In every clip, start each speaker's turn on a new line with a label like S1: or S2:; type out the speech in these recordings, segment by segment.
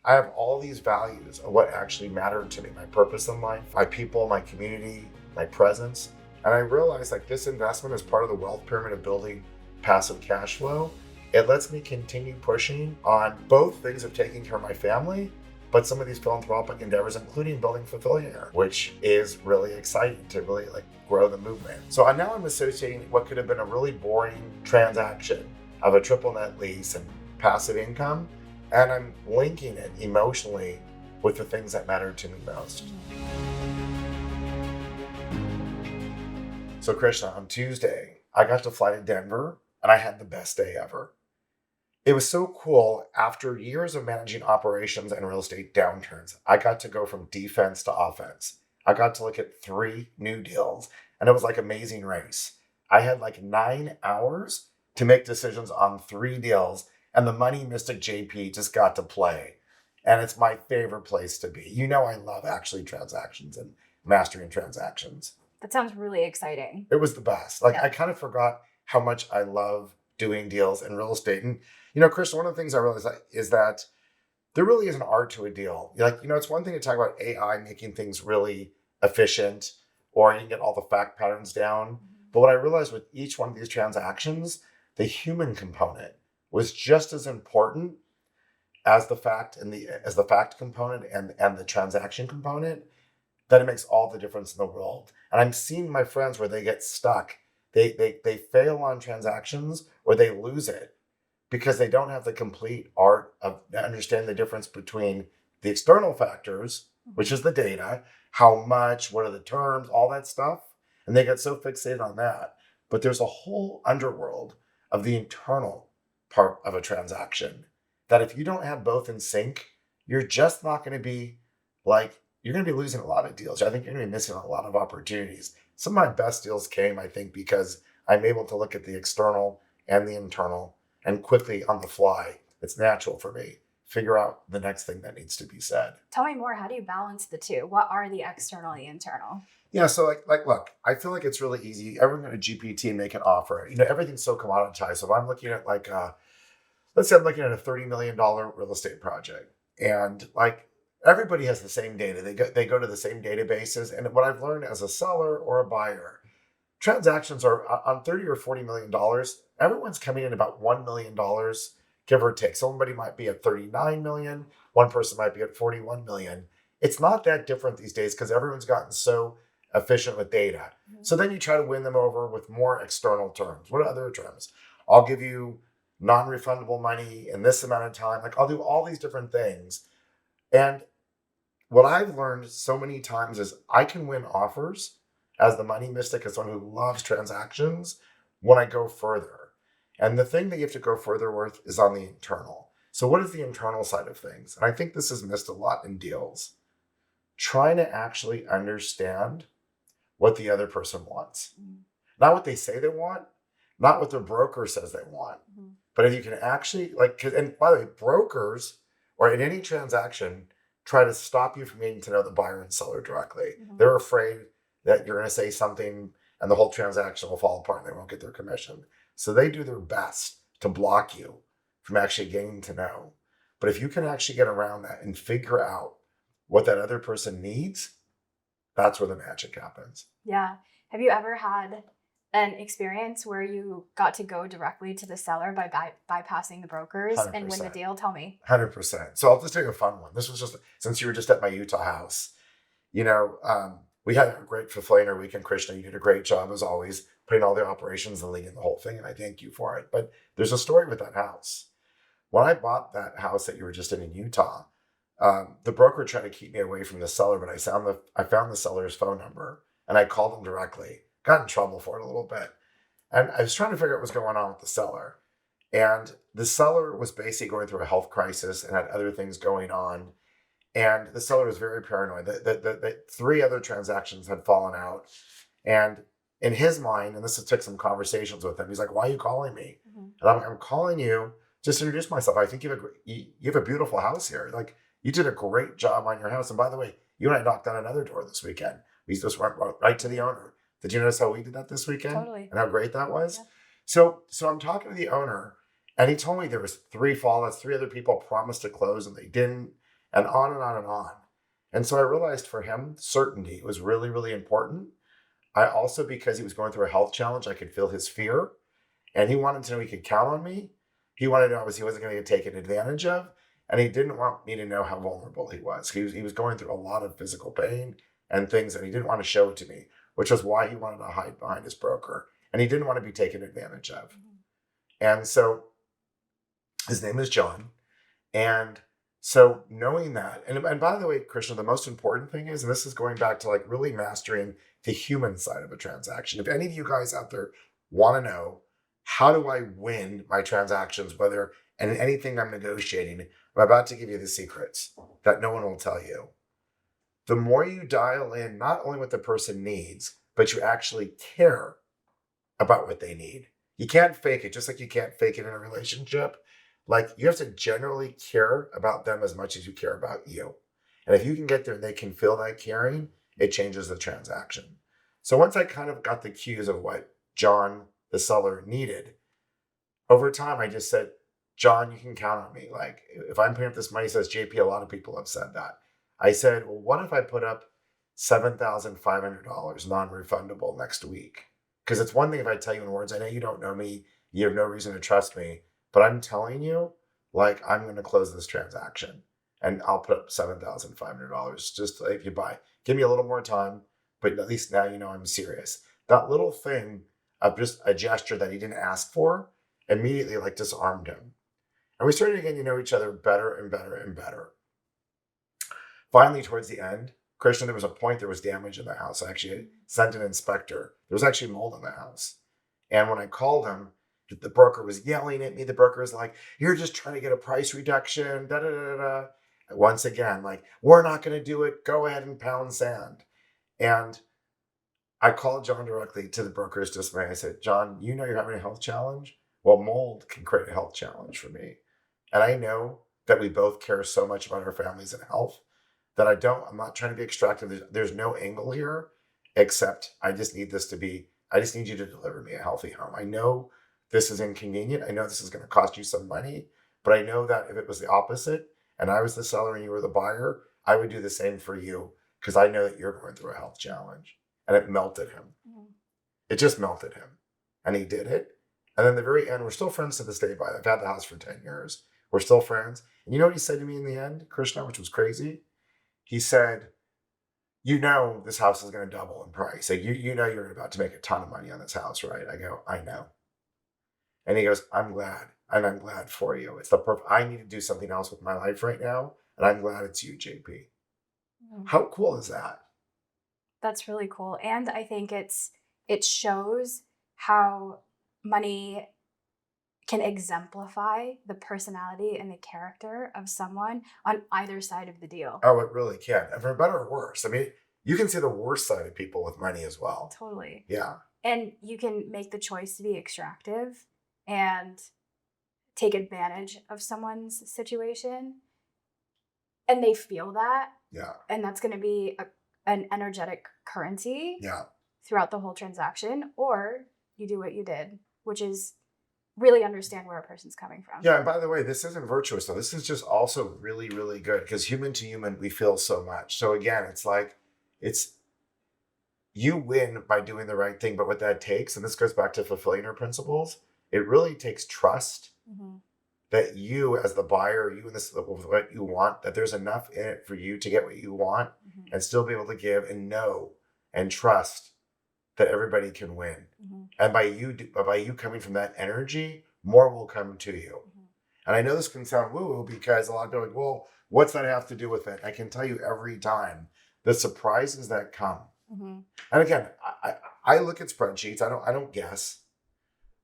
S1: I have all these values of what actually mattered to me, my purpose in life, my people, my community, my presence. And I realized like this investment is part of the wealth pyramid of building passive cash flow. It lets me continue pushing on both things of taking care of my family, but some of these philanthropic endeavors, including building Fulfillionaire, which is really exciting to really like grow the movement. So now I'm associating what could have been a really boring transaction of a triple net lease and passive income, and I'm linking it emotionally with the things that matter to me most. So Krishna, on Tuesday, I got to fly to Denver and I had the best day ever. It was so cool. After years of managing operations and real estate downturns, I got to go from defense to offense. I got to look at 3 new deals, and it was like Amazing Race. I had like 9 hours to make decisions on 3 deals, and the money mystic JP just got to play. And it's my favorite place to be. You know, I love actually transactions and mastering transactions.
S2: That sounds really exciting.
S1: It was the best. Like, I kind of forgot how much I love doing deals in real estate. And, you know, Chris, one of the things I realized is that there really is an art to a deal. Like, you know, it's one thing to talk about AI making things really efficient, or you can get all the fact patterns down. But what I realized with each one of these transactions, the human component was just as important as the fact component and the transaction component, that it makes all the difference in the world. And I'm seeing my friends where they get stuck. They fail on transactions or they lose it because they don't have the complete art of understanding the difference between the external factors, which is the data, how much, what are the terms, all that stuff. And they get so fixated on that. But there's a whole underworld of the internal part of a transaction that if you don't have both in sync, you're just not going to be like, you're going to be losing a lot of deals. I think you're going to be missing a lot of opportunities. Some of my best deals came, I think, because I'm able to look at the external and the internal and quickly on the fly, it's natural for me, figure out the next thing that needs to be said.
S2: Tell me more. How do you balance the two? What are the external and the internal?
S1: Yeah, so look, I feel like it's really easy. Everyone go to GPT and make an offer. You know, everything's so commoditized. So if I'm looking at let's say I'm looking at a $30 million real estate project, and like everybody has the same data. They go to the same databases. And what I've learned as a seller or a buyer, transactions are on $30 or $40 million. Everyone's coming in about $1 million, give or take. Somebody might be at 39 million. One person might be at 41 million. It's not that different these days because everyone's gotten so efficient with data. So then you try to win them over with more external terms. What are other terms? I'll give you non-refundable money in this amount of time. Like I'll do all these different things. And what I've learned so many times is I can win offers as the money mystic, as someone who loves transactions, when I go further. And the thing that you have to go further with is on the internal. So what is the internal side of things? And I think this is missed a lot in deals. Trying to actually understand what the other person wants. Not what they say they want, not what their broker says they want. But if you can actually, and by the way, brokers or in any transaction, try to stop you from getting to know the buyer and seller directly. They're afraid that you're going to say something and the whole transaction will fall apart and they won't get their commission. So they do their best to block you from actually getting to know. But if you can actually get around that and figure out what that other person needs, that's where the magic happens.
S2: Yeah. Have you ever had an experience where you got to go directly to the seller by bypassing the brokers
S1: 100%.
S2: And win the deal? Tell me.
S1: 100%. So I'll just take a fun one. This was just, since you were just at my Utah house, you know, we had a great Fulfillionaire weekend. Krishna, you did a great job as always, putting all the operations and leading the whole thing. And I thank you for it. But there's a story with that house. When I bought that house that you were just in Utah, the broker tried to keep me away from the seller, but I found the seller's phone number and I called him directly. Got in trouble for it a little bit. And I was trying to figure out what was going on with the seller. And the seller was basically going through a health crisis and had other things going on. And the seller was very paranoid. The 3 other transactions had fallen out. And in his mind, and this took some conversations with him, he's like, "Why are you calling me?" And I'm calling you just to introduce myself. I think you have a beautiful house here. Like, you did a great job on your house. And by the way, you and I knocked on another door this weekend. We just went right to the owner. Did you notice how we did that this weekend?
S2: Totally.
S1: And how great that was?
S2: Yeah.
S1: So I'm talking to the owner, and he told me there was 3 fallouts. 3 other people promised to close and they didn't. and on and on and on. And so I realized for him, certainty was really, really important. I also, because he was going through a health challenge, I could feel his fear, and he wanted to know he could count on me. He wanted to know he wasn't going to get taken advantage of, and he didn't want me to know how vulnerable he was. He was going through a lot of physical pain and things, and he didn't want to show it to me, which was why he wanted to hide behind his broker, and he didn't want to be taken advantage of. And so his name is John. And so knowing that, and by the way, Krishna, the most important thing is, and this is going back to like really mastering the human side of a transaction. If any of you guys out there want to know, how do I win my transactions, whether and anything I'm negotiating, I'm about to give you the secrets that no one will tell you. The more you dial in, not only what the person needs, but you actually care about what they need. You can't fake it, just like you can't fake it in a relationship. Like, you have to generally care about them as much as you care about you. And if you can get there and they can feel that caring, it changes the transaction. So once I kind of got the cues of what John, the seller, needed, over time I just said, John, you can count on me. Like, if I'm paying up this money, says JP, a lot of people have said that. I said, well, what if I put up $7,500 non-refundable next week? Because it's one thing if I tell you in words, I know you don't know me, you have no reason to trust me, but I'm telling you, like, I'm going to close this transaction and I'll put up $7,500 just if you buy. Give me a little more time, but at least now you know I'm serious. That little thing of just a gesture that he didn't ask for immediately like disarmed him. And we started getting to know each other better and better and better. Finally, towards the end, Krishna, there was a point there was damage in the house. I actually sent an inspector. There was actually mold in the house. And when I called him, the broker was yelling at me. The broker was like, you're just trying to get a price reduction, da da da da. Once again, like, we're not going to do it. Go ahead and pound sand. And I called John directly to the broker's dismay. I said, John, you know you're having a health challenge? Well, mold can create a health challenge for me. And I know that we both care so much about our families and health that I'm not trying to be extractive. There's no angle here, except I just need you to deliver me a healthy home. I know this is inconvenient. I know this is going to cost you some money, but I know that if it was the opposite and I was the seller and you were the buyer, I would do the same for you because I know that you're going through a health challenge. And it melted him. Mm-hmm. It just melted him. And he did it. And then the very end, we're still friends to this day. I've had the house for 10 years. We're still friends. And you know what he said to me in the end, Krishna, which was crazy? He said, you know this house is going to double in price. Like, you know you're about to make a ton of money on this house, right? I go, I know. And he goes, I'm glad. And I'm glad for you. It's the perfect. I need to do something else with my life right now. And I'm glad it's you, JP. Mm-hmm. How cool is that?
S2: That's really cool. And I think it shows how money can exemplify the personality and the character of someone on either side of the deal.
S1: Oh, it really can. And for better or worse. I mean, you can see the worst side of people with money as well.
S2: Totally.
S1: Yeah.
S2: And you can make the choice to be extractive and take advantage of someone's situation. And they feel that.
S1: Yeah.
S2: And that's going to be an energetic currency throughout the whole transaction. Or you do what you did, which is really understand where a person's coming from.
S1: Yeah, and by the way, this isn't virtuous though. This is just also really, really good because human to human, we feel so much. So again, it's like, you win by doing the right thing, but what that takes, and this goes back to Fulfillionaire principles, it really takes trust that you as the buyer, you and this what you want, that there's enough in it for you to get what you want and still be able to give and know and trust that everybody can win. And by you coming from that energy, more will come to you. And I know this can sound woo-woo because a lot of people are like, well, what's that have to do with it? I can tell you every time the surprises that come. And again, I look at spreadsheets. I don't guess,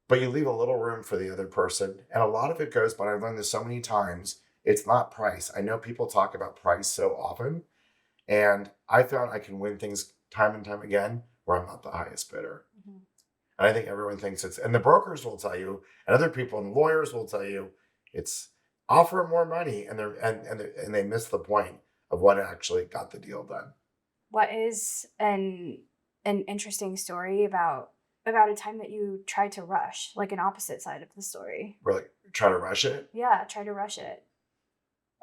S1: but you leave a little room for the other person. And a lot of it goes, but I've learned this so many times, it's not price. I know people talk about price so often, and I found I can win things time and time again where I'm not the highest bidder. And I think everyone thinks and the brokers will tell you, and other people and lawyers will tell you, it's offer more money, and they miss the point of what actually got the deal done.
S2: What is an interesting story about a time that you tried to rush, like an opposite side of the story?
S1: Really try to rush it?
S2: Yeah, try to rush it.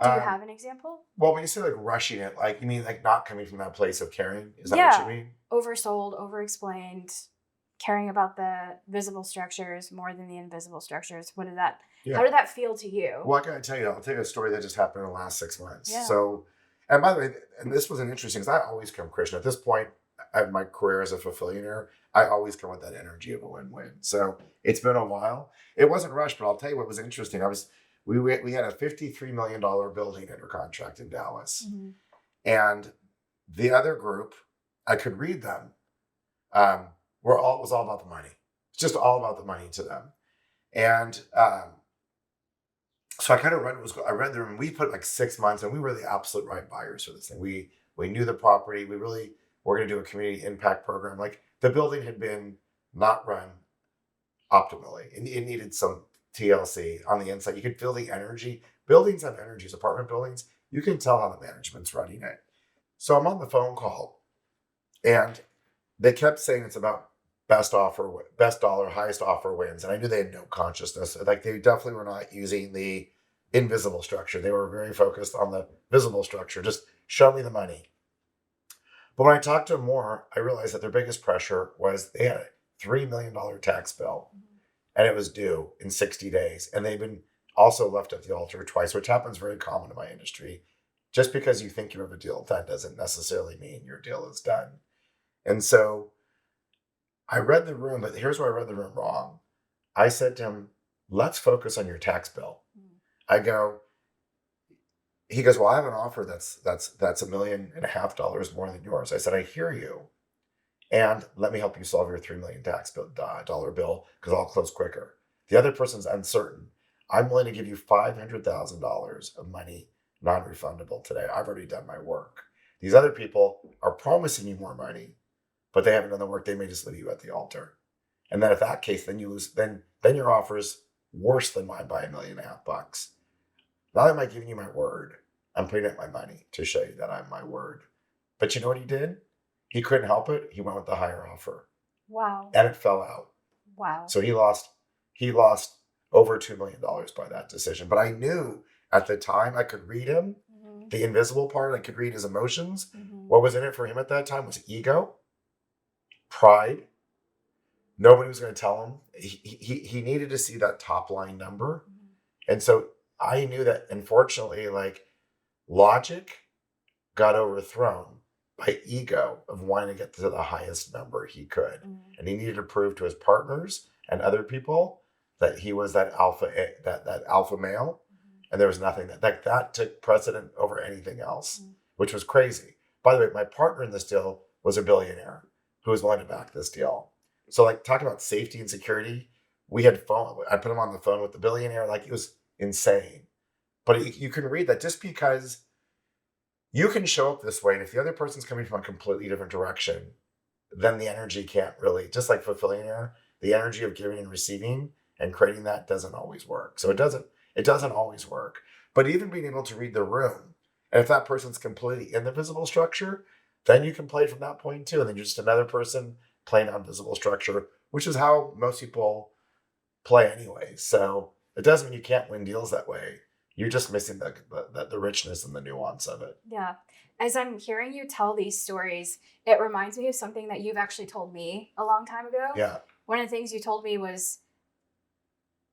S2: Do you have an example?
S1: Well, when you say like rushing it, like you mean like not coming from that place of caring? Is that what you mean?
S2: Oversold, overexplained, caring about the visible structures more than the invisible structures. How did that feel to you?
S1: Well, I gotta tell you, I'll tell you a story that just happened in the last 6 months.
S2: Yeah.
S1: So, and by the way, and this was an interesting, because I always come, Krishna, at this point of my career as a Fulfillionaire, I always come with that energy of a win-win. So it's been a while. It wasn't rushed, but I'll tell you what was interesting. We had a $53 million building under contract in Dallas.
S2: Mm-hmm.
S1: And the other group, I could read them. It was all about the money. It's just all about the money to them. And so I kind of read the room. We put like 6 months, and we were the absolute right buyers for this thing. We knew the property. We really were going to do a community impact program. Like the building had been not run optimally. It needed some TLC on the inside. You could feel the energy. Buildings have energies, apartment buildings. You can tell how the management's running it. So I'm on the phone call, and they kept saying it's about best dollar, highest offer wins. And I knew they had no consciousness. Like they definitely were not using the invisible structure. They were very focused on the visible structure. Just show me the money. But when I talked to them more, I realized that their biggest pressure was they had a $3 million tax bill, and it was due in 60 days. And they've been also left at the altar twice, which happens very common in my industry. Just because you think you have a deal done doesn't necessarily mean your deal is done. And so I read the room, but here's where I read the room wrong. I said to him, let's focus on your tax bill. He goes, well, I have an offer that's $1.5 million more than yours. I said, I hear you. And let me help you solve your $3 million tax dollar bill, because I'll close quicker. The other person's uncertain. I'm willing to give you $500,000 of money, non-refundable today. I've already done my work. These other people are promising you more money, but they haven't done the work. They may just leave you at the altar. And then if that case, then you lose, then your offer is worse than mine by $1.5 million. Not am I giving you my word. I'm putting up my money to show you that I'm my word. But you know what he did? He couldn't help it. He went with the higher offer.
S2: Wow.
S1: And it fell out.
S2: Wow.
S1: So he lost over $2 million by that decision. But I knew at the time I could read him, the invisible part. I could read his emotions. What was in it for him at that time was ego, pride. Nobody was going to tell him. He needed to see that top line number. And so I knew that, unfortunately, like logic got overthrown by ego of wanting to get to the highest number he could. And he needed to prove to his partners and other people that he was that alpha male. And there was nothing that took precedent over anything else, which was crazy. By the way, my partner in this deal was a billionaire who was willing to back this deal. So like talking about safety and security, we had phone. I put him on the phone with the billionaire. Like it was insane. But you can read that just because you can show up this way, and if the other person's coming from a completely different direction, then the energy can't really, just like Fulfillionaire, the energy of giving and receiving and creating that doesn't always work. So it doesn't always work. But even being able to read the room, and if that person's completely in the visible structure, then you can play from that point too. And then you're just another person playing on visible structure, which is how most people play anyway. So it doesn't mean you can't win deals that way. You're just missing the richness and the nuance of it.
S2: Yeah. As I'm hearing you tell these stories, it reminds me of something that you've actually told me a long time ago.
S1: Yeah.
S2: One of the things you told me was,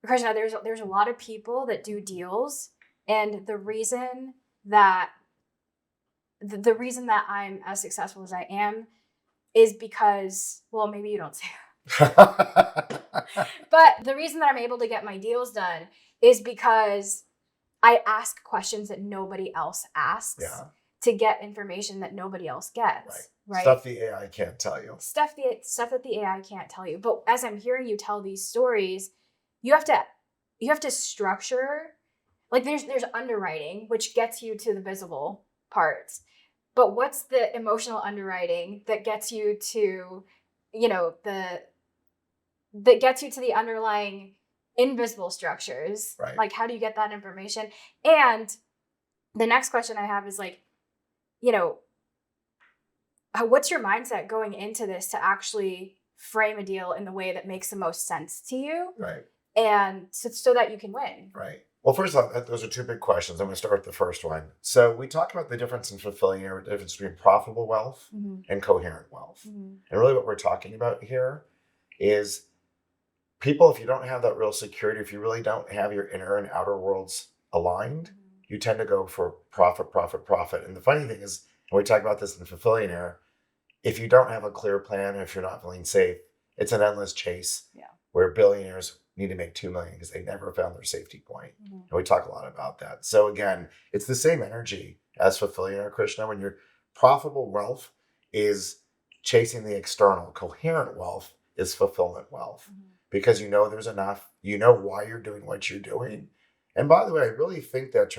S2: Krishna, there's a lot of people that do deals, and the reason that I'm as successful as I am is because, well, maybe you don't say but the reason that I'm able to get my deals done is because I ask questions that nobody else asks to get information that nobody else gets. Right?
S1: Stuff the AI can't tell you.
S2: Stuff that the AI can't tell you. But as I'm hearing you tell these stories, you have to structure, like there's underwriting, which gets you to the visible parts. But what's the emotional underwriting that gets you to, that gets you to the underlying invisible structures?
S1: Right.
S2: Like, how do you get that information? And the next question I have is like, what's your mindset going into this to actually frame a deal in the way that makes the most sense to you?
S1: Right.
S2: And so that you can win.
S1: Right. Well, first off, those are two big questions. I'm going to start with the first one. So we talked about the difference in Fulfillionaire, the difference between profitable wealth and coherent wealth. And really what we're talking about here is people, if you don't have that real security, if you really don't have your inner and outer worlds aligned, you tend to go for profit, profit, profit. And the funny thing is, and we talk about this in Fulfillionaire, if you don't have a clear plan, if you're not feeling safe, it's an endless chase where billionaires need to make 2 million because they never found their safety point. And we talk a lot about that. So again, it's the same energy as Fulfillionaire, Krishna. When your profitable wealth is chasing the external, coherent wealth is fulfillment wealth because you know there's enough, you know why you're doing what you're doing. And by the way, I really think that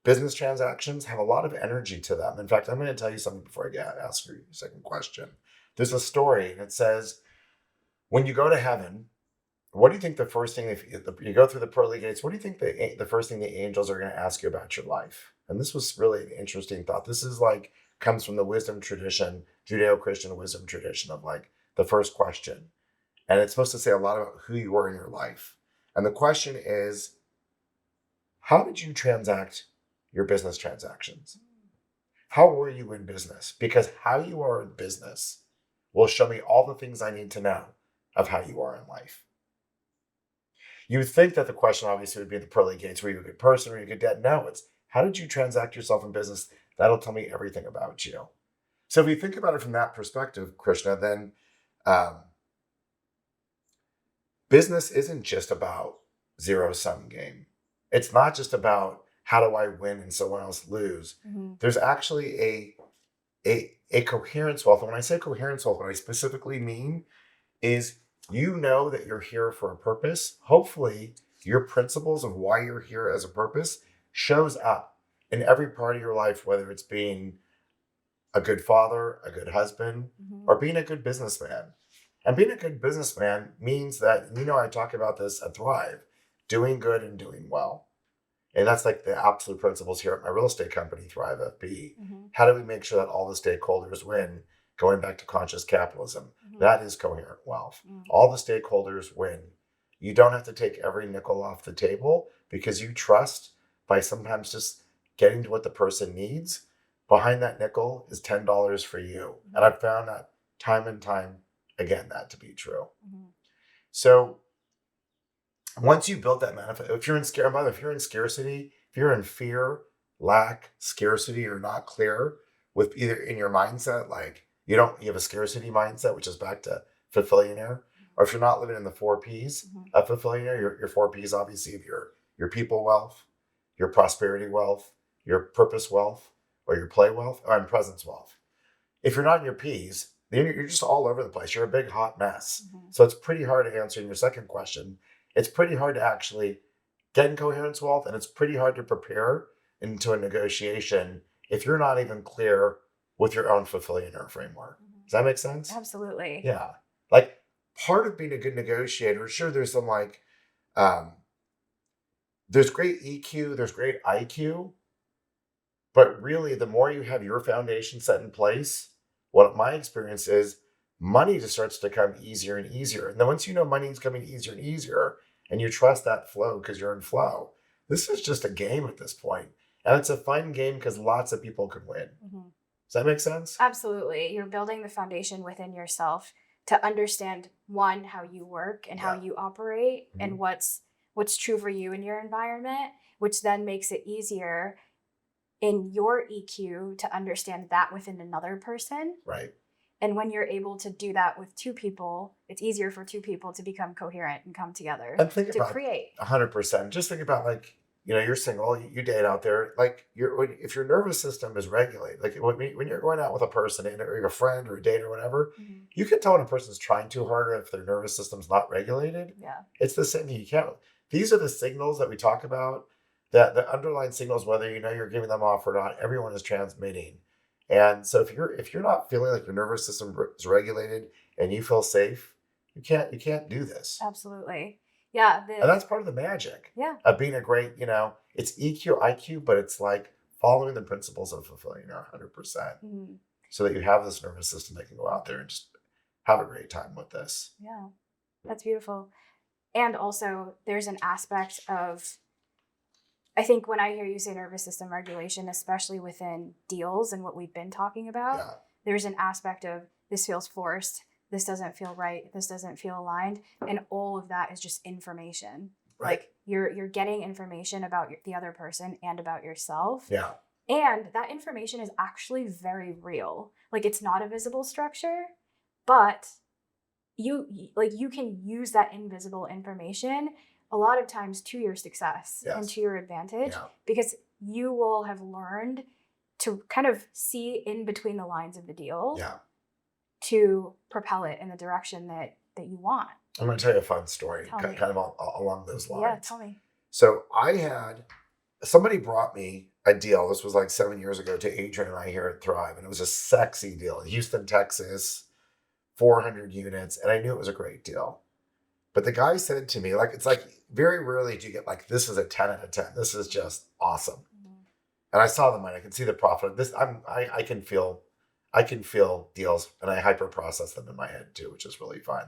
S1: business transactions have a lot of energy to them. In fact, I'm going to tell you something before I ask your second question. There's a story and it says, when you go to heaven, what do you think the first thing, if you go through the pearly gates, what do you think the first thing the angels are going to ask you about your life? And this was really an interesting thought. This is comes from the wisdom tradition, Judeo-Christian wisdom tradition of the first question. And it's supposed to say a lot about who you were in your life. And the question is, how did you transact your business transactions? How were you in business? Because how you are in business will show me all the things I need to know of how you are in life. You would think that the question obviously would be the pearly gates, were you a good person or you a good dad? No, it's how did you transact yourself in business? That'll tell me everything about you. So if you think about it from that perspective, Krishna, then business isn't just about zero-sum game. It's not just about how do I win and someone else lose. There's actually a coherence wealth. And when I say coherence wealth, what I specifically mean is you know that you're here for a purpose. Hopefully, your principles of why you're here as a purpose shows up in every part of your life, whether it's being a good father, a good husband, or being a good businessman. And being a good businessman means that, I talk about this at Thrive, doing good and doing well. And that's the absolute principles here at my real estate company, Thrive FB. How do we make sure that all the stakeholders win? Going back to conscious capitalism, that is coherent wealth. All the stakeholders win. You don't have to take every nickel off the table because you trust by sometimes just getting to what the person needs. Behind that nickel is $10 for you. And I've found that time and time again, that to be true. So once you build that manifest, if you're in scarcity, if you're in fear, lack, scarcity, or not clear with either in your mindset, you have a scarcity mindset, which is back to Fulfillionaire, or if you're not living in the 4 Ps of Fulfillionaire, your 4 Ps obviously of your people wealth, your prosperity wealth, your purpose wealth, or your play wealth, or presence wealth. If you're not in your Ps, then you're just all over the place. You're a big hot mess. So it's pretty hard to answer in your second question. It's pretty hard to actually get in coherence wealth, and it's pretty hard to prepare into a negotiation if you're not even clear with your own Fulfillionaire framework. Does that make sense?
S2: Absolutely.
S1: Yeah. Part of being a good negotiator, sure, there's some there's great EQ, there's great IQ, but really the more you have your foundation set in place, what my experience is, money just starts to come easier and easier. And then once you know money is coming easier and easier, and you trust that flow because you're in flow, this is just a game at this point. And it's a fun game because lots of people can win. Does that make sense?
S2: Absolutely. You're building the foundation within yourself to understand, one, how you work and how you operate and what's true for you in your environment, which then makes it easier in your EQ to understand that within another person.
S1: Right.
S2: And when you're able to do that with 2 people, it's easier for 2 people to become coherent and come together
S1: and think
S2: to
S1: about
S2: create.
S1: 100%. Just think about you're single, you date out there. If your nervous system is regulated, when you're going out with a person or a friend or a date or whatever, you can tell when a person's trying too hard or if their nervous system's not regulated.
S2: Yeah.
S1: It's the same thing. You can't. These are the signals that we talk about. That the underlying signals, whether you're giving them off or not, everyone is transmitting. And so if you're not feeling like your nervous system is regulated and you feel safe, you can't do this.
S2: Absolutely. Yeah.
S1: And that's part of the magic of being a great, it's EQ, IQ, but it's following the principles of Fulfillionaire 100%. So that you have this nervous system that can go out there and just have a great time with this.
S2: Yeah, that's beautiful. And also there's an aspect of, I think when I hear you say nervous system regulation, especially within deals and what we've been talking about,
S1: Yeah.
S2: there's an aspect of this feels forced, this doesn't feel right, this doesn't feel aligned, and all of that is just information.
S1: Right.
S2: Like you're getting information about the other person and about yourself.
S1: Yeah.
S2: And that information is actually very real. Like it's not a visible structure, but you can use that invisible information a lot of times to your success
S1: Yes.
S2: and to your advantage,
S1: Yeah.
S2: because you will have learned to kind of see in between the lines of the deal
S1: Yeah.
S2: to propel it in the direction that you want.
S1: I'm going to tell you a fun story,
S2: Tell me.
S1: kind of along those lines.
S2: Yeah, tell me.
S1: So somebody brought me a deal. This was like 7 years ago to Adrian and I here at Thrive. And it was a sexy deal. Houston, Texas, 400 units. And I knew it was a great deal. But the guy said to me, like, it's like very rarely do you get like, this is a 10 out of 10. This is just awesome. Mm-hmm. And I saw the money. I can see the profit. I can feel deals, and I hyper process them in my head too, which is really fun.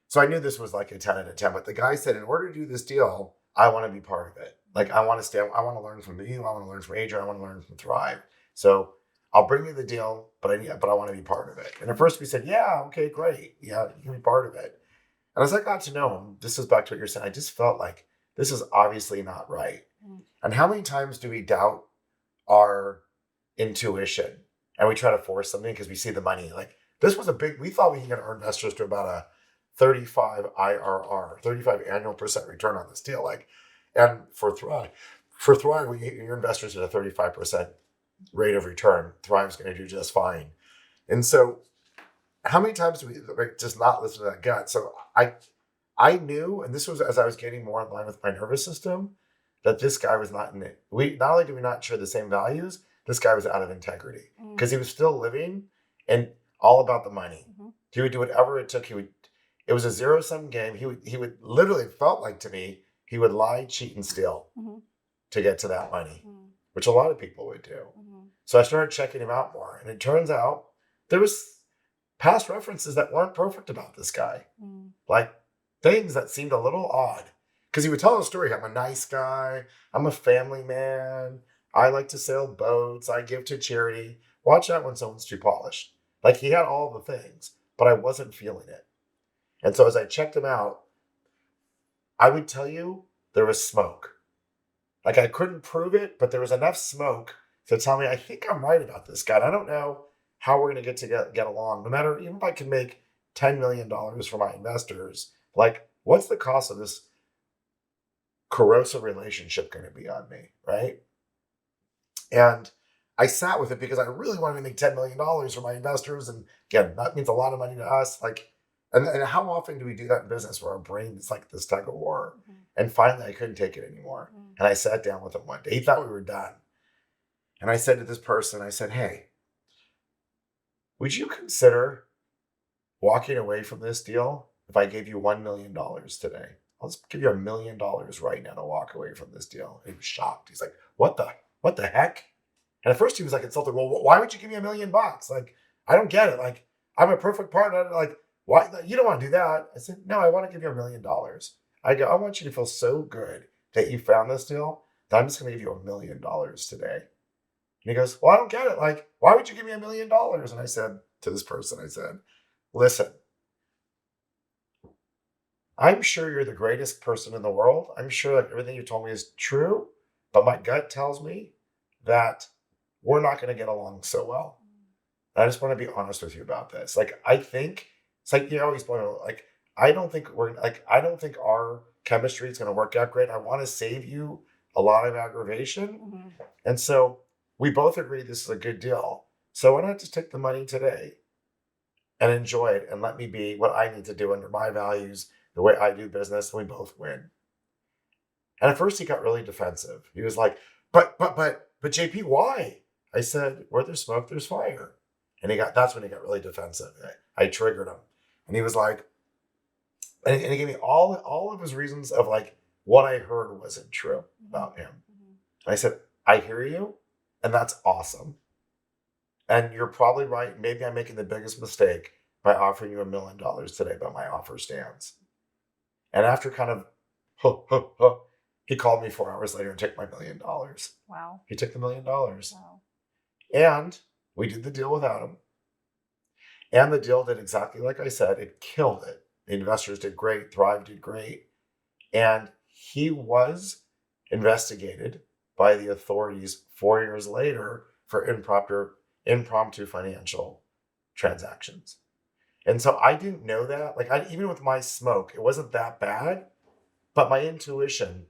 S1: So I knew this was like a 10 out of 10. But the guy said, in order to do this deal, I want to be part of it. Like I want to learn from you. I want to learn from Adrian. I want to learn from Thrive. So I'll bring you the deal, but I want to be part of it. And at first we said, yeah, okay, great. Yeah, you can be part of it. And as I got to know him, this is back to what you're saying, I just felt like this is obviously not right. Mm. And how many times do we doubt our intuition and we try to force something because we see the money? Like this was we thought we could get our investors to about a 35 IRR, 35 annual percent return on this deal. And for Thrive, your investors at a 35% rate of return, Thrive's going to do just fine. And so how many times do we just not listen to that gut? So I knew, and this was as I was getting more in line with my nervous system, that this guy was not in it. Not only did we not share the same values, this guy was out of integrity because he was still living and all about the money. Mm-hmm. He would do whatever it took. It was a zero-sum game. He would literally, felt like to me, he would lie, cheat, and steal to get to that money, which a lot of people would do. Mm-hmm. So I started checking him out more, and it turns out there was past references that weren't perfect about this guy. Like things that seemed a little odd. Because he would tell a story. I'm a nice guy. I'm a family man. I like to sail boats. I give to charity. Watch out when someone's too polished. Like he had all the things, but I wasn't feeling it. And so as I checked him out, I would tell you there was smoke. Like I couldn't prove it, but there was enough smoke to tell me I think I'm right about this guy. And I don't know how we're going to get along. No matter, even if I can make $10 million for my investors, like what's the cost of this corrosive relationship going to be on me, right? And I sat with it because I really wanted to make $10 million for my investors. And again, that means a lot of money to us. Like, and how often do we do that in business where our brain is like this tug of war? Mm-hmm. And finally, I couldn't take it anymore. Mm-hmm. And I sat down with him one day. He thought we were done. And I said to this person, I said, hey, would you consider walking away from this deal if I gave you $1 million today? I'll just give you $1 million right now to walk away from this deal. He was shocked. He's like, what the heck? And at first he was like insulted. Well, why would you give me $1 million? Like, I don't get it. Like, I'm a perfect partner. Like, why? You don't want to do that. I said, no, I want to give you $1 million. I go, I want you to feel so good that you found this deal that I'm just going to give you $1 million today. And he goes, well, I don't get it. Like, why would you give me $1 million? And I said to this person, I said, listen, I'm sure you're the greatest person in the world. I'm sure that everything you told me is true, but my gut tells me that we're not going to get along so well. And I just want to be honest with you about this. Like, I think it's like, you always point out, like, I don't think our chemistry is going to work out great. I want to save you a lot of aggravation. Mm-hmm. And so we both agree this is a good deal. So why not just take the money today and enjoy it and let me be what I need to do under my values, the way I do business, and we both win. And at first he got really defensive. He was like, but JP, why? I said, where there's smoke, there's fire. And that's when he got really defensive. I triggered him. And he was like, and he gave me all of his reasons of like what I heard wasn't true about him. Mm-hmm. And I said, I hear you, and that's awesome. And you're probably right. Maybe I'm making the biggest mistake by offering you $1 million today, but my offer stands. And after kind of, he called me 4 hours later and took my $1 million.
S2: Wow.
S1: He took the $1 million.
S2: Wow.
S1: And we did the deal without him. And the deal did exactly like I said. It killed it. The investors did great. Thrive did great. And he was investigated by the authorities 4 years later for impromptu financial transactions. And so I didn't know that. Like, even with my smoke, it wasn't that bad. But my intuition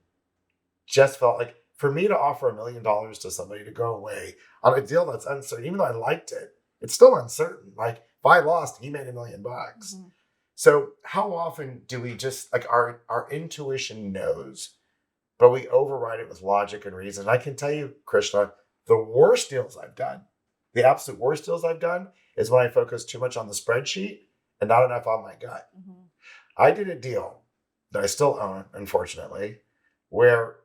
S1: just felt like, for me to offer $1 million to somebody to go away on a deal that's uncertain, even though I liked it, it's still uncertain. Like, if I lost, he made $1 million.
S2: Mm-hmm.
S1: So how often do we just, like, our intuition knows, but we override it with logic and reason? I can tell you, Krishna, the worst deals I've done, the absolute worst deals I've done, is when I focus too much on the spreadsheet and not enough on my gut.
S2: Mm-hmm.
S1: I did a deal that I still own, unfortunately, where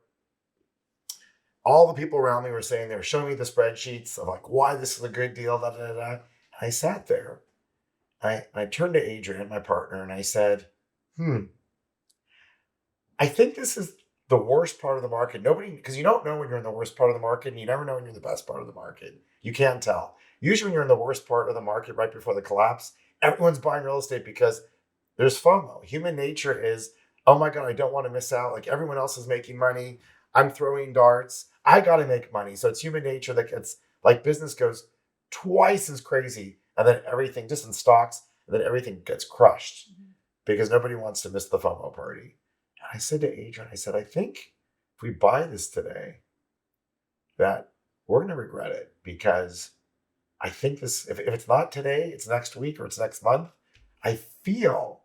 S1: all the people around me were saying, they were showing me the spreadsheets of like why this is a good deal, da da da. And I sat there. I turned to Adrian, my partner, and I said, I think this is the worst part of the market. Because you don't know when you're in the worst part of the market, and you never know when you're in the best part of the market. You can't tell. Usually when you're in the worst part of the market right before the collapse, everyone's buying real estate because there's FOMO. Human nature is, oh my God, I don't want to miss out. Like, everyone else is making money. I'm throwing darts. I got to make money. So it's human nature that gets, like, business goes twice as crazy, and then everything just in stocks, and then everything gets crushed because nobody wants to miss the FOMO party. And I said to Adrian, I said, I think if we buy this today, that we're going to regret it, because I think this, if it's not today, it's next week or it's next month. I feel,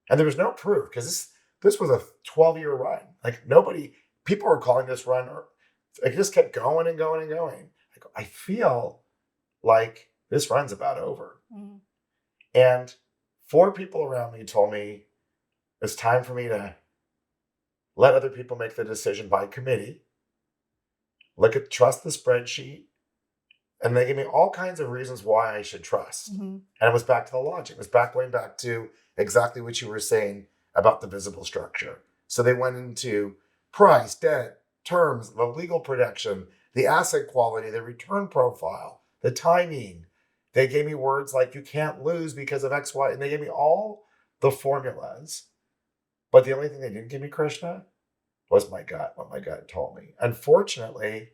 S1: and there was no proof, because this was a 12-year run. Like, people were calling this run, or it just kept going and going and going. I feel like this run's about over. Mm-hmm. And 4 people around me told me it's time for me to let other people make the decision by committee, trust the spreadsheet. And they gave me all kinds of reasons why I should trust. Mm-hmm. And it was back to the logic. It was going back to exactly what you were saying about the visible structure. So they went into price, debt, terms, the legal protection, the asset quality, the return profile, the timing. They gave me words like, you can't lose because of X, Y, and they gave me all the formulas. But the only thing they didn't give me, Krishna, was my gut, what my gut told me. Unfortunately,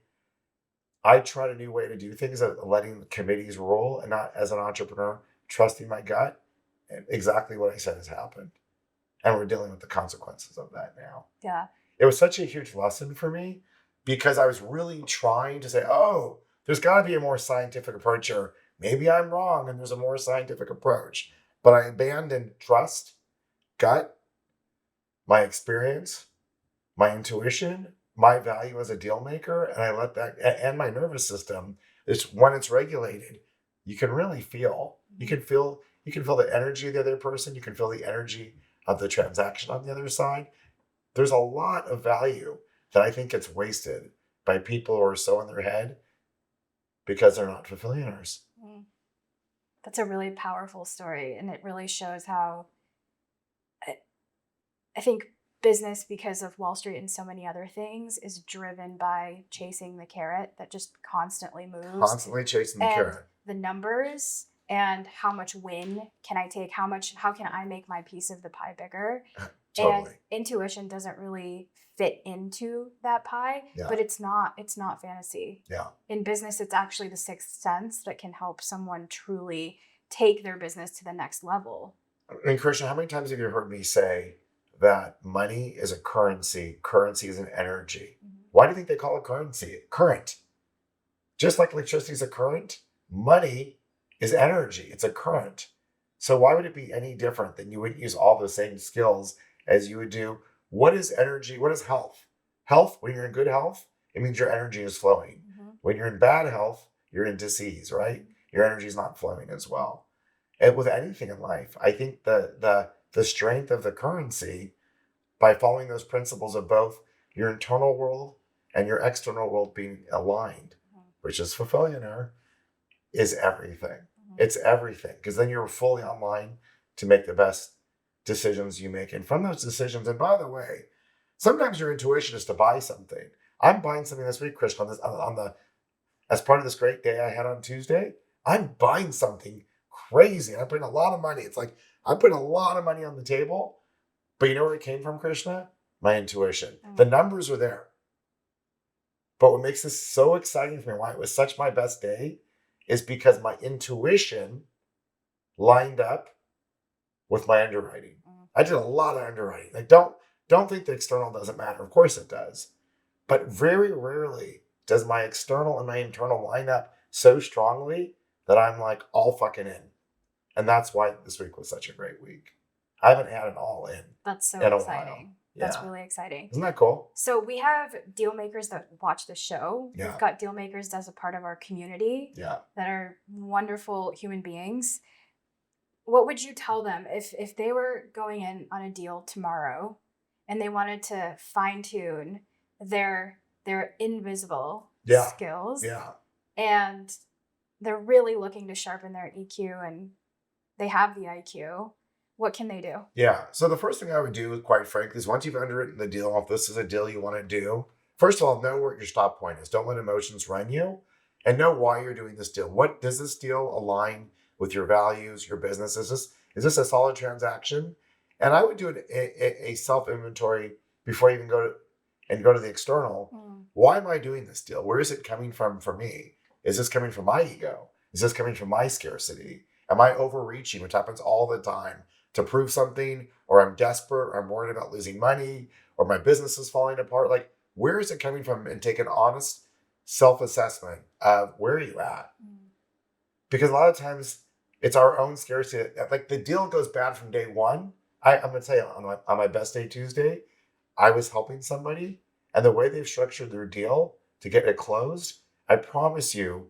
S1: I tried a new way to do things, letting the committees rule, and not, as an entrepreneur, trusting my gut. And exactly what I said has happened. And we're dealing with the consequences of that now.
S2: Yeah.
S1: It was such a huge lesson for me, because I was really trying to say, oh, there's got to be a more scientific approach, or maybe I'm wrong and there's a more scientific approach. But I abandoned trust, gut, my experience, my intuition, my value as a deal maker, and I let that, and my nervous system. When it's regulated, you can really feel. You can feel the energy of the other person. You can feel the energy of the transaction on the other side. There's a lot of value that I think gets wasted by people who are so in their head because they're not fulfillionaires.
S2: That's a really powerful story, and it really shows how I think business, because of Wall Street and so many other things, is driven by chasing the carrot that just constantly moves.
S1: Constantly chasing the carrot.
S2: The numbers and how much win can I take? How can I make my piece of the pie bigger?
S1: Totally.
S2: And intuition doesn't really fit into that pie, but it's not fantasy.
S1: Yeah.
S2: In business, it's actually the sixth sense that can help someone truly take their business to the next level.
S1: And Krishna, how many times have you heard me say that money is a currency? Currency is an energy. Mm-hmm. Why do you think they call it currency? Current. Just like electricity is a current, money is energy. It's a current. So why would it be any different than you would use all the same skills as you would do? What is energy? What is health? Health, when you're in good health, it means your energy is flowing. Mm-hmm. When you're in bad health, you're in disease, right? Your energy is not flowing as well. And with anything in life, I think the strength of the currency, by following those principles of both your internal world and your external world being aligned, which is Fulfillionaire, is everything. Mm-hmm. It's everything, because then you're fully online to make the best decisions you make. And from those decisions, and by the way, sometimes your intuition is to buy something. I'm buying something this week, Krishna, as part of this great day I had on Tuesday. I'm buying something crazy. I'm putting a lot of money. It's like I'm putting a lot of money on the table. But you know where it came from, Krishna? My intuition. The numbers were there. But what makes this so exciting for me, why it was such my best day, is because my intuition lined up with my underwriting. I did a lot of underwriting. Like don't think the external doesn't matter. Of course it does. But very rarely does my external and my internal line up so strongly that I'm like all fucking in. And that's why this week was such a great week. I haven't had it all in.
S2: That's so
S1: in
S2: exciting.
S1: Yeah.
S2: That's really exciting.
S1: Isn't that cool?
S2: So we have deal makers that watch the show.
S1: Yeah.
S2: We've got deal makers as a part of our community
S1: Yeah.
S2: that are wonderful human beings. What would you tell them if they were going in on a deal tomorrow and they wanted to fine tune their invisible skills?
S1: Yeah.
S2: And they're really looking to sharpen their EQ and they have the IQ. What can they do?
S1: Yeah. So the first thing I would do, quite frankly, is once you've underwritten the deal, if this is a deal you want to do, first of all, know what your stop point is. Don't let emotions run you, and know why you're doing this deal. What does this deal align with your values, your business? Is this a solid transaction? And I would do a self inventory before you even go to the external. Why am I doing this deal? Where is it coming from for me? Is this coming from my ego? Is this coming from my scarcity? Am I overreaching, which happens all the time, to prove something, or I'm desperate, or I'm worried about losing money, or my business is falling apart? Like, where is it coming from? And take an honest self-assessment of where are you at? Because a lot of times it's our own scarcity. Like the deal goes bad from day one. I'm going to tell you, on my best day Tuesday, I was helping somebody, and the way they've structured their deal to get it closed, I promise you,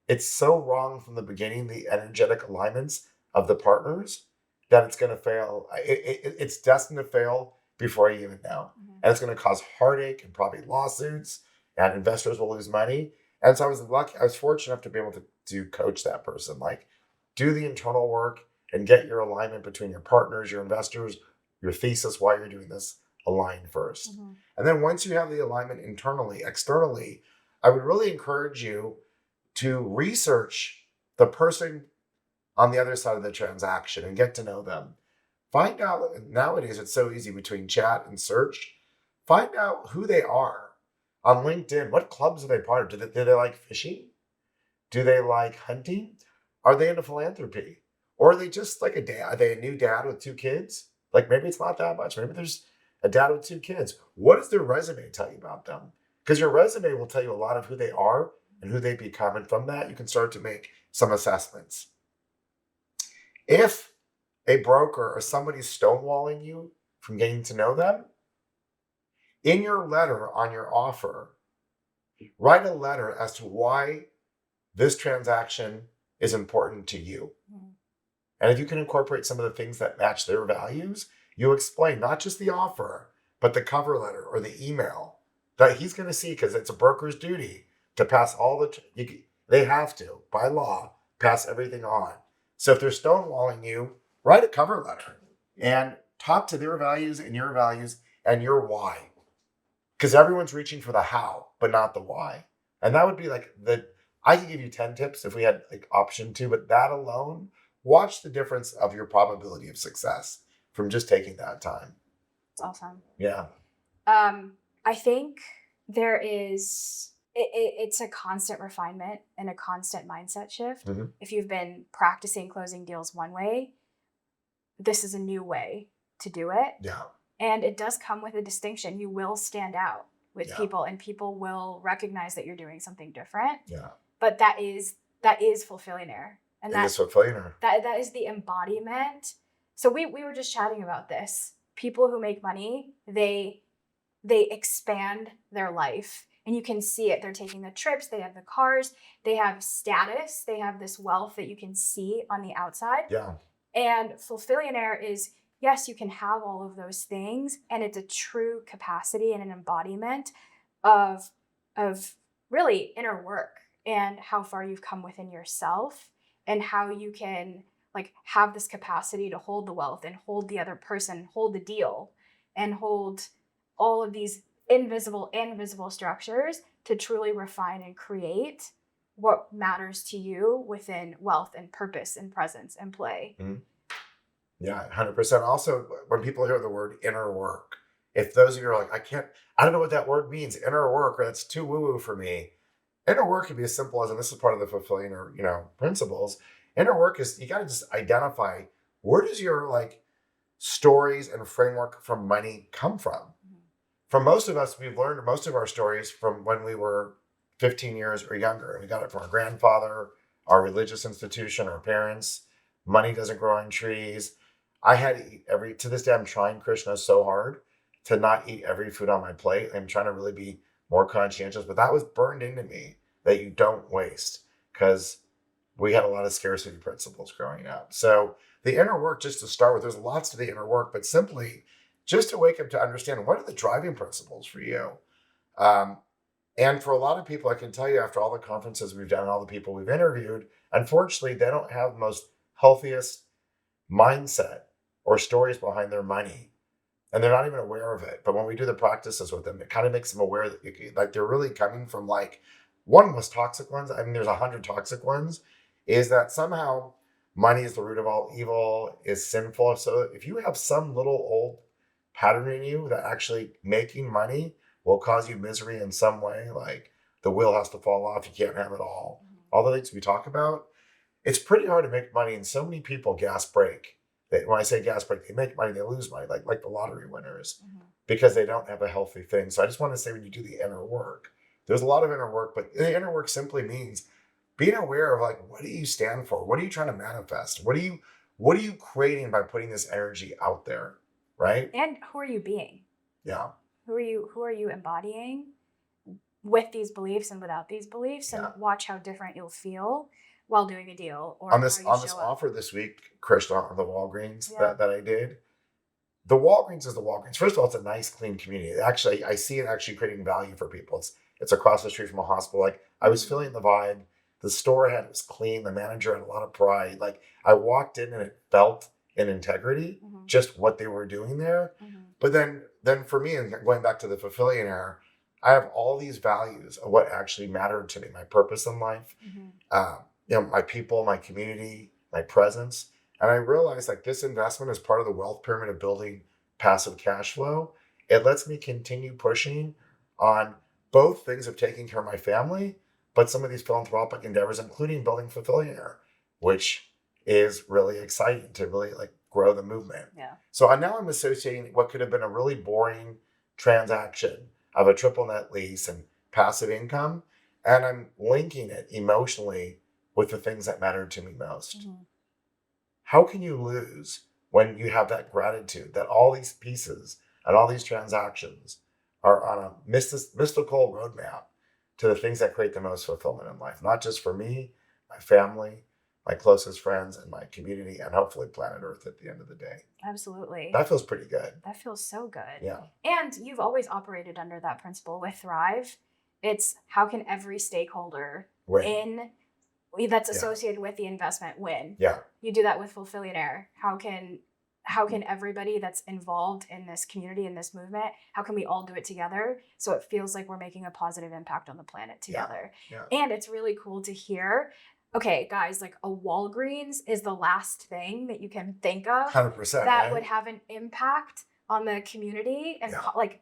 S1: it's so wrong from the beginning, the energetic alignments of the partners, that it's going to fail. It's destined to fail before you even know. And it's going to cause heartache and probably lawsuits, and investors will lose money. And so I was fortunate enough to be able to coach that person. Like, do the internal work and get your alignment between your partners, your investors, your thesis, why you're doing this, aligned first. And then once you have the alignment internally, externally, I would really encourage you to research the person on the other side of the transaction and get to know them. Find out, nowadays it's so easy between chat and search, find out who they are on LinkedIn. What clubs are they part of? Do they like fishing? Do they like hunting? Are they into philanthropy? Or are they just like a dad? Are they a new dad with 2 kids? Like maybe it's not that much. Maybe there's a dad with 2 kids. What does their resume tell you about them? Because your resume will tell you a lot of who they are and who they become. And from that, you can start to make some assessments. If a broker or somebody's stonewalling you from getting to know them, in your letter on your offer, write a letter as to why this transaction is important to you. And if you can incorporate some of the things that match their values, you explain not just the offer, but the cover letter or the email that he's going to see, because it's a broker's duty to pass they have to, by law, pass everything on. So if they're stonewalling you, write a cover letter and talk to their values and your why. Because everyone's reaching for the how, but not the why. And that would be like I could give you 10 tips if we had like option 2, but that alone, watch the difference of your probability of success from just taking that time.
S2: That's awesome.
S1: Yeah.
S2: I think there is, it's a constant refinement and a constant mindset shift. If you've been practicing closing deals one way, this is a new way to do it.
S1: Yeah.
S2: And it does come with a distinction. You will stand out with people, and people will recognize that you're doing something different.
S1: Yeah.
S2: But that is Fulfillionaire. And that is
S1: Fulfillionaire.
S2: That is the embodiment. So we were just chatting about this. People who make money, they expand their life. And you can see it. They're taking the trips, they have the cars, they have status, they have this wealth that you can see on the outside.
S1: Yeah.
S2: And Fulfillionaire is, yes, you can have all of those things, and it's a true capacity and an embodiment of really inner work and how far you've come within yourself, and how you can like have this capacity to hold the wealth and hold the other person, hold the deal, and hold all of these invisible and visible structures to truly refine and create what matters to you within wealth and purpose and presence and play.
S1: Mhm. Yeah, 100%. Also, when people hear the word inner work, if those of you are like, I don't know what that word means, inner work, or that's too woo-woo for me. Inner work can be as simple as, and this is part of the Fulfillionaire, principles. Inner work is, you got to just identify, where does your like stories and framework from money come from?
S2: Mhm.
S1: For most of us, we've learned most of our stories from when we were 15 years or younger. We got it from our grandfather, our religious institution, our parents. Money doesn't grow on trees. I had to eat to this day, I'm trying, Krishna, so hard to not eat every food on my plate. I'm trying to really be more conscientious, but that was burned into me, that you don't waste, because we had a lot of scarcity principles growing up. So the inner work, just to start with, there's lots to the inner work, but simply just to wake up to understand, what are the driving principles for you? Um, and for a lot of people, I can tell you, after all the conferences we've done, all the people we've interviewed, unfortunately, they don't have the most healthiest mindset or stories behind their money. And they're not even aware of it. But when we do the practices with them, it kind of makes them aware that like they're really coming from like one of the most toxic ones. I mean, there's 100 toxic ones. Is that somehow money is the root of all evil, is sinful. So if you have some little old pattern in you that actually making money will cause you misery in some way, like the wheel has to fall off, you can't have it all the things we talk about, it's pretty hard to make money. And so many people gas break. When I say gas break, they make money, they lose money, like the lottery winners, because they don't have a healthy thing. So I just want to say, when you do the inner work, there's a lot of inner work, but the inner work simply means being aware of like, what do you stand for? What are you trying to manifest? What are you creating by putting this energy out there? Right?
S2: And who are you being?
S1: Yeah.
S2: Who are you embodying with these beliefs and without these beliefs?
S1: Yeah.
S2: And watch how different you'll feel while doing a deal, or
S1: On this
S2: how you
S1: this
S2: show up.
S1: offer this week, Krishna, on the Walgreens
S2: Yeah.
S1: that I did. The Walgreens is the Walgreens. First of all, it's a nice, clean community. Actually, I see it actually creating value for people. It's across the street from a hospital. Like, I was feeling the vibe. The store it was clean. The manager had a lot of pride. Like, I walked in and it felt in integrity, just what they were doing there. But then for me, and going back to the Fulfillionaire, I have all these values of what actually mattered to me, my purpose in life, my people, my community, my presence. And I realized like this investment is part of the wealth pyramid of building passive cash flow. It lets me continue pushing on both things of taking care of my family, but some of these philanthropic endeavors, including building Fulfillionaire, which is really exciting to really like grow the movement.
S2: Yeah.
S1: So now I'm associating what could have been a really boring transaction of a triple net lease and passive income, and I'm linking it emotionally with the things that matter to me most. How can you lose when you have that gratitude that all these pieces and all these transactions are on a mystical roadmap to the things that create the most fulfillment in life, not just for me, my family, my closest friends, and my community, and hopefully planet Earth at the end of the day.
S2: Absolutely.
S1: That feels pretty good.
S2: That feels so good.
S1: Yeah.
S2: And you've always operated under that principle with Thrive. It's how can every stakeholder that's associated with the investment win?
S1: Yeah.
S2: You do that with Fulfillionaire. How can everybody that's involved in this community, in this movement, how can we all do it together so it feels like we're making a positive impact on the planet together?
S1: Yeah.
S2: And it's really cool to hear, okay, guys, like a Walgreens is the last thing that you can think of
S1: 100%,
S2: that
S1: right?
S2: would have an impact on the community and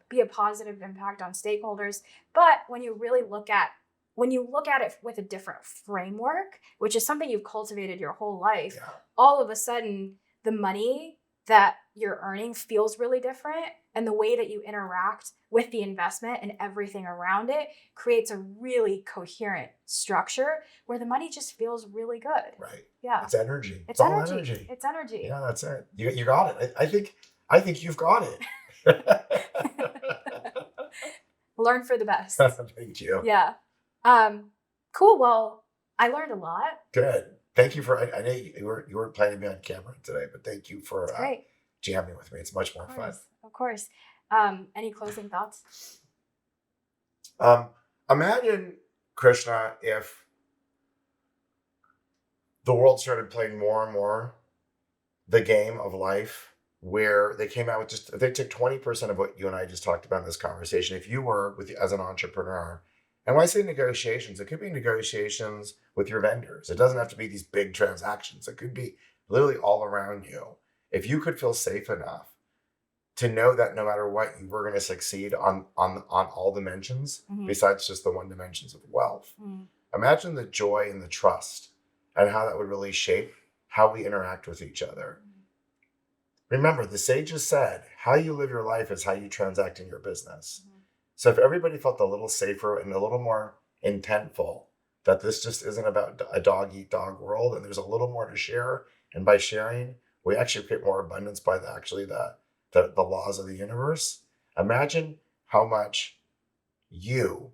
S2: be a positive impact on stakeholders. But when you really look at it with a different framework, which is something you've cultivated your whole life, all of a sudden the money that you're earning feels really different. And the way that you interact with the investment and everything around it creates a really coherent structure where the money just feels really good.
S1: Right.
S2: Yeah.
S1: It's energy.
S2: It's
S1: all
S2: energy. It's energy.
S1: Yeah, that's it. You got it. I think you've got it.
S2: Learn for the best.
S1: Thank you.
S2: Yeah. Cool. Well, I learned a lot.
S1: Good. Thank you for. I know you weren't planning to be on camera today, but thank you for jamming with me. It's much more fun.
S2: Of course. Any closing thoughts?
S1: Imagine, Krishna, if the world started playing more and more the game of life where they came out with if they took 20% of what you and I just talked about in this conversation, if you were as an entrepreneur, and when I say negotiations, it could be negotiations with your vendors. It doesn't have to be these big transactions. It could be literally all around you. If you could feel safe enough to know that no matter what, you were going to succeed on all dimensions, besides just the one dimensions of wealth. Imagine the joy and the trust and how that would really shape how we interact with each other. Remember, the sages said, how you live your life is how you transact in your business. So if everybody felt a little safer and a little more intentful, that this just isn't about a dog eat dog world, and there's a little more to share, and by sharing, we actually create more abundance by the laws of the universe. Imagine how much you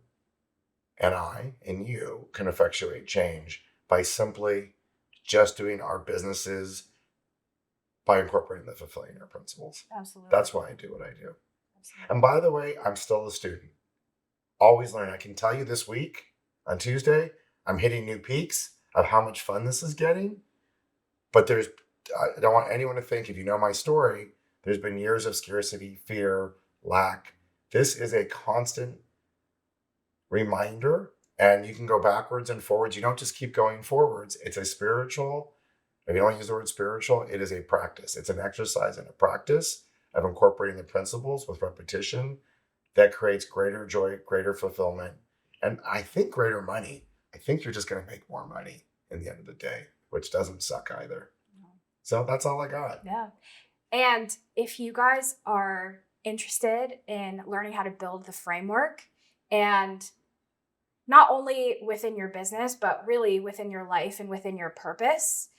S1: and I and you can effectuate change by simply just doing our businesses by incorporating the Fulfillionaire principles.
S2: Absolutely.
S1: That's why I do what I do. Absolutely. And by the way, I'm still a student. Always learning. I can tell you this week on Tuesday, I'm hitting new peaks of how much fun this is getting. But I don't want anyone to think, if you know my story, there's been years of scarcity, fear, lack. This is a constant reminder, and you can go backwards and forwards. You don't just keep going forwards. It's a spiritual, if you don't use the word spiritual, it is a practice. It's an exercise and a practice of incorporating the principles with repetition that creates greater joy, greater fulfillment, and I think greater money. I think you're just going to make more money in the end of the day, which doesn't suck either. No. So that's all I got.
S2: Yeah. And if you guys are interested in learning how to build the framework, and not only within your business, but really within your life and within your purpose,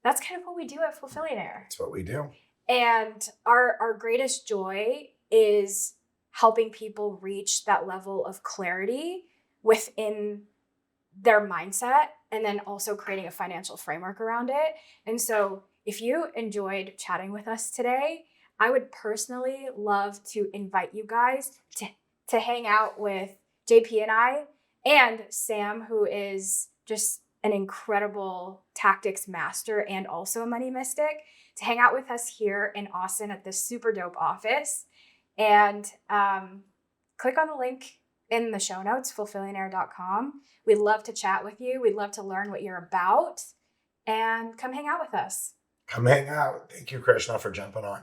S2: that's kind of what we do at Fulfillionaire.
S1: That's what we do.
S2: And our greatest joy is helping people reach that level of clarity within their mindset, and then also creating a financial framework around it. And so if you enjoyed chatting with us today, I would personally love to invite you guys to hang out with JP and I, and Sam, who is just an incredible tactics master and also a money mystic, to hang out with us here in Austin at this super dope office. And click on the link in the show notes, fulfillionaire.com. We'd love to chat with you. We'd love to learn what you're about, and come hang out with us.
S1: Come hang out. Thank you, Krishna, for jumping on.